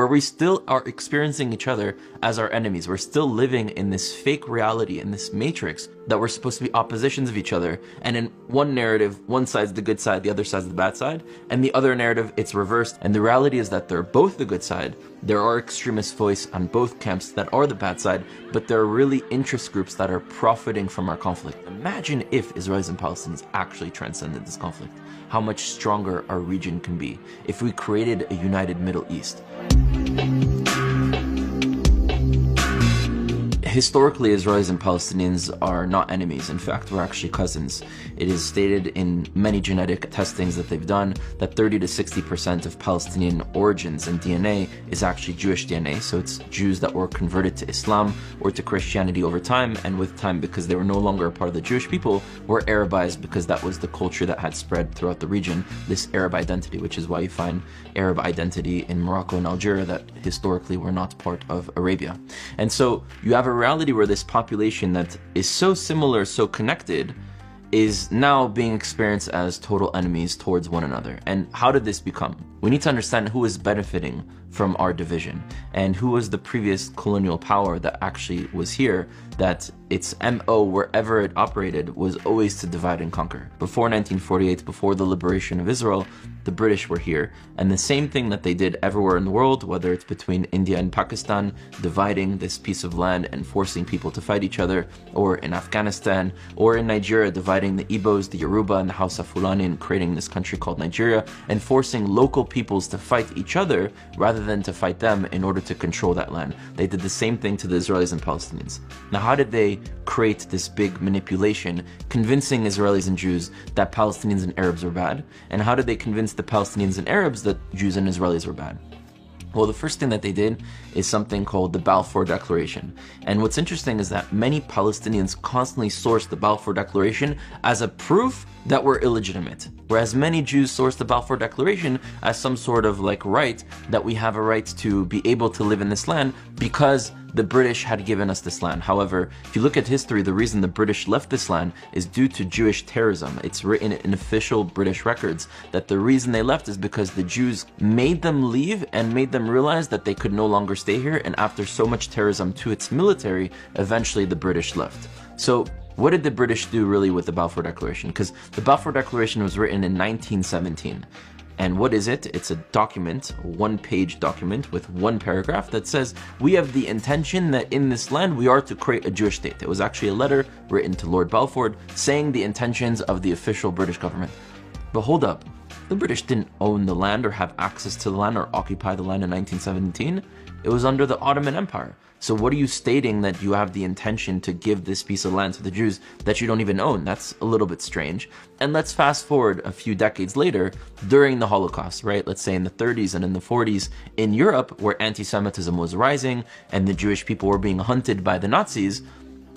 where we still are experiencing each other as our enemies. We're still living in this fake reality, in this matrix, that we're supposed to be oppositions of each other. And in one narrative, one side's the good side, the other side's the bad side. And the other narrative, it's reversed. And the reality is that they're both the good side. There are extremist voices on both camps that are the bad side, but there are really interest groups that are profiting from our conflict. Imagine if Israelis and Palestinians actually transcended this conflict. How much stronger our region can be if we created a united Middle East. Historically, Israelis and Palestinians are not enemies. In fact, we're actually cousins. It is stated in many genetic testings that they've done that 30 to 60% of Palestinian origins and DNA is actually Jewish DNA. So it's Jews that were converted to Islam or to Christianity over time, and with time, because they were no longer a part of the Jewish people, were Arabized because that was the culture that had spread throughout the region, this Arab identity, which is why you find Arab identity in Morocco and Algeria that historically were not part of Arabia. And so you have a reality where this population that is so similar, so connected, is now being experienced as total enemies towards one another. And how did this become? We need to understand who is benefiting from our division and who was the previous colonial power that actually was here, that its MO, wherever it operated, was always to divide and conquer. Before 1948, before the liberation of Israel, the British were here, and the same thing that they did everywhere in the world, whether it's between India and Pakistan, dividing this piece of land and forcing people to fight each other, or in Afghanistan, or in Nigeria, dividing the Igbos, the Yoruba, and the Hausa Fulani, and creating this country called Nigeria, and forcing local peoples to fight each other rather than to fight them in order to control that land. They did the same thing to the Israelis and Palestinians. Now, how did they create this big manipulation, convincing Israelis and Jews that Palestinians and Arabs were bad? And how did they convince the Palestinians and Arabs that Jews and Israelis were bad? Well, the first thing that they did is something called the Balfour Declaration. And what's interesting is that many Palestinians constantly source the Balfour Declaration as a proof that we're illegitimate, whereas many Jews source the Balfour Declaration as some sort of like right, that we have a right to be able to live in this land because the British had given us this land. However, if you look at history, the reason the British left this land is due to Jewish terrorism. It's written in official British records that the reason they left is because the Jews made them leave and made them realize that they could no longer stay here, and after so much terrorism to its military, eventually the British left. So what did the British do really with the Balfour Declaration? Because the Balfour Declaration was written in 1917. And what is it? It's a document, a one-page document with one paragraph that says, we have the intention that in this land we are to create a Jewish state. It was actually a letter written to Lord Balfour saying the intentions of the official British government. But hold up, the British didn't own the land or have access to the land or occupy the land in 1917. It was under the Ottoman Empire. So what are you stating that you have the intention to give this piece of land to the Jews that you don't even own? That's a little bit strange. And let's fast forward a few decades later, during the Holocaust, right? Let's say in the 30s and in the 40s in Europe, where anti-Semitism was rising and the Jewish people were being hunted by the Nazis,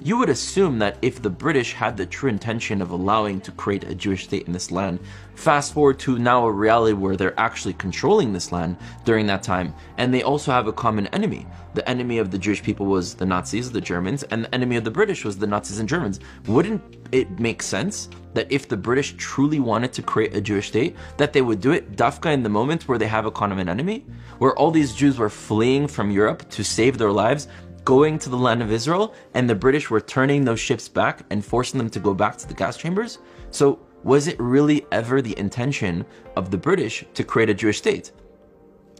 you would assume that if the British had the true intention of allowing to create a Jewish state in this land, fast forward to now a reality where they're actually controlling this land during that time, and they also have a common enemy. The enemy of the Jewish people was the Nazis, the Germans, and the enemy of the British was the Nazis and Germans. Wouldn't it make sense that if the British truly wanted to create a Jewish state, that they would do it dafka in the moment where they have a common enemy? Where all these Jews were fleeing from Europe to save their lives, going to the land of Israel, and the British were turning those ships back and forcing them to go back to the gas chambers? So was it really ever the intention of the British to create a Jewish state?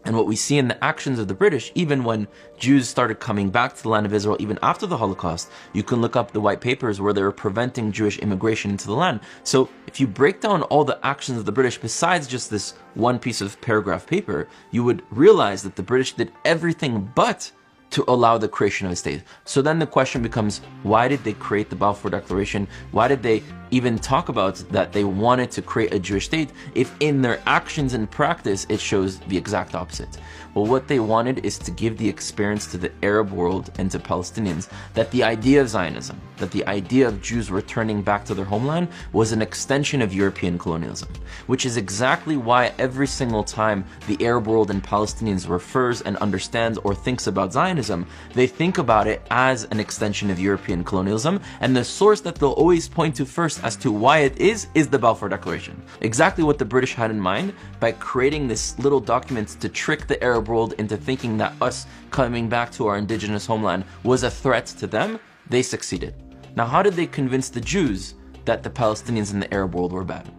And what we see in the actions of the British, even when Jews started coming back to the land of Israel, even after the Holocaust, you can look up the white papers where they were preventing Jewish immigration into the land. So if you break down all the actions of the British, besides just this one piece of paragraph paper, you would realize that the British did everything but to allow the creation of a state. So then the question becomes, why did they create the Balfour Declaration? Why did they even talk about that they wanted to create a Jewish state if in their actions and practice it shows the exact opposite? Well, what they wanted is to give the experience to the Arab world and to Palestinians that the idea of Zionism, that the idea of Jews returning back to their homeland was an extension of European colonialism, which is exactly why every single time the Arab world and Palestinians refers and understands or thinks about Zionism, they think about it as an extension of European colonialism, and the source that they'll always point to first as to why it is the Balfour Declaration. Exactly what the British had in mind by creating this little document to trick the Arab Arab world into thinking that us coming back to our indigenous homeland was a threat to them, they succeeded. Now, how did they convince the Jews that the Palestinians in the Arab world were bad?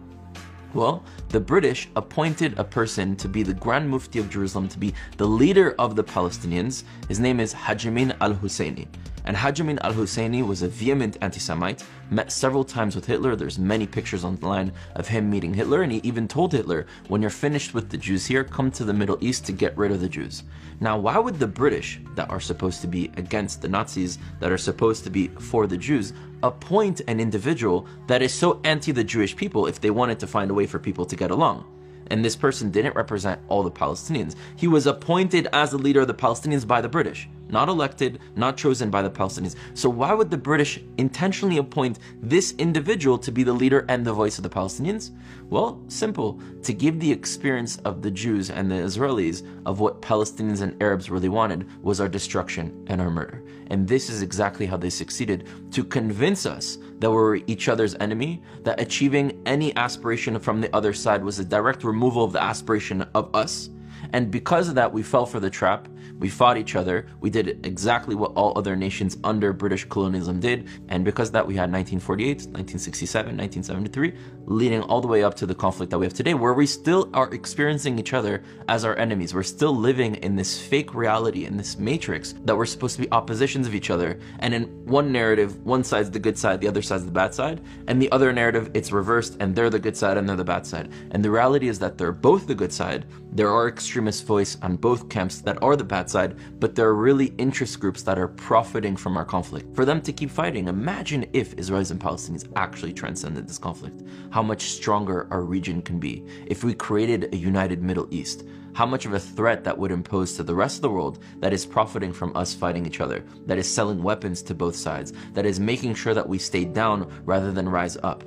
Well, the British appointed a person to be the Grand Mufti of Jerusalem, to be the leader of the Palestinians. His name is Haj Amin al-Husseini. And Haj Amin al-Husseini was a vehement anti-Semite, met several times with Hitler. There's many pictures online of him meeting Hitler, and he even told Hitler, when you're finished with the Jews here, come to the Middle East to get rid of the Jews. Now, why would the British, that are supposed to be against the Nazis, that are supposed to be for the Jews, appoint an individual that is so anti the Jewish people if they wanted to find a way for people to get along? And this person didn't represent all the Palestinians. He was appointed as the leader of the Palestinians by the British, not elected, not chosen by the Palestinians. So why would the British intentionally appoint this individual to be the leader and the voice of the Palestinians? Well, simple. To give the experience of the Jews and the Israelis of what Palestinians and Arabs really wanted was our destruction and our murder. And this is exactly how they succeeded, to convince us that we're each other's enemy, that achieving any aspiration from the other side was a direct removal of the aspiration of us. And because of that, we fell for the trap. We fought each other. We did exactly what all other nations under British colonialism did. And because of that, we had 1948, 1967, 1973, leading all the way up to the conflict that we have today, where we still are experiencing each other as our enemies. We're still living in this fake reality, in this matrix, that we're supposed to be oppositions of each other. And in one narrative, one side's the good side, the other side's the bad side. And the other narrative, it's reversed, and they're the good side and they're the bad side. And the reality is that they're both the good side. There are extremist voice on both camps that are the bad side, but there are really interest groups that are profiting from our conflict. For them to keep fighting, imagine if Israelis and Palestinians actually transcended this conflict. How much stronger our region can be if we created a united Middle East. How much of a threat that would impose to the rest of the world that is profiting from us fighting each other, that is selling weapons to both sides, that is making sure that we stay down rather than rise up.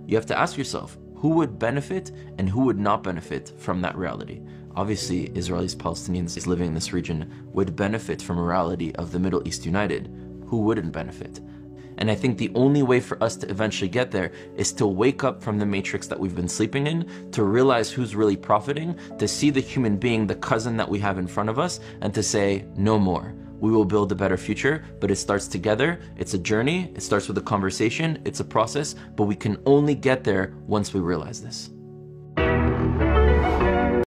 You have to ask yourself, who would benefit and who would not benefit from that reality? Obviously, Israelis, Palestinians living in this region would benefit from a reality of the Middle East united. Who wouldn't benefit? And I think the only way for us to eventually get there is to wake up from the matrix that we've been sleeping in, to realize who's really profiting, to see the human being, the cousin that we have in front of us, and to say, no more. We will build a better future, but it starts together. It's a journey. It starts with a conversation. It's a process, but we can only get there once we realize this.